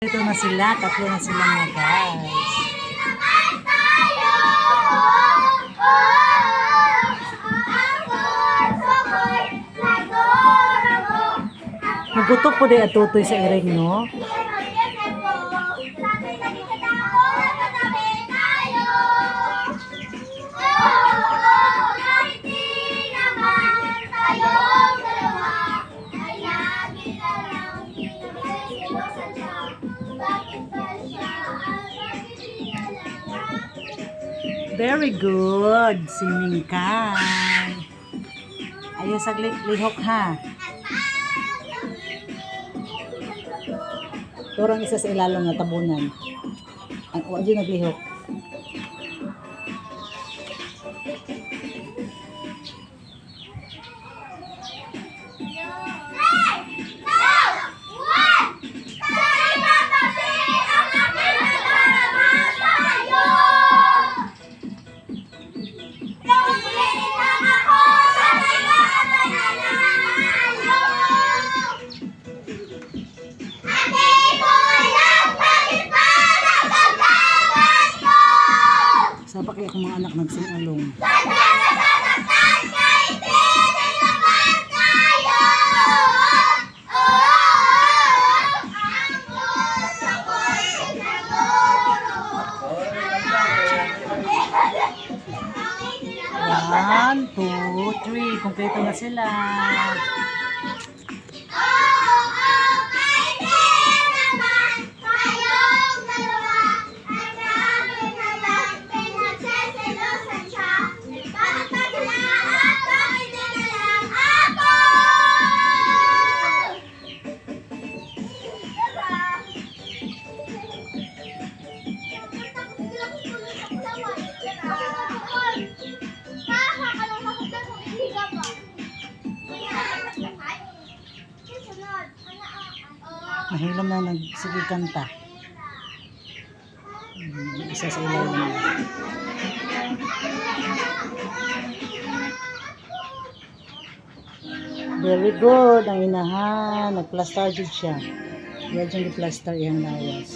Ito na sila, tatlo na sila mga guys. Nagutok po din at tutoy sa iring, no? Very good. Swimming ka. Ayaw saglit lihok ha. Turang isa sa ilalong na tabunan. Ang uwadyo naglihok. Sapa kaya kung mga anak nagsingalong. One, two, three. Kompleto na sila. Mahilam na nagsige kanta. Isa sa ilalim. Very good. Ang inahan. Nag-plaster dyan siya. Yan dyan di-plaster yung lawas.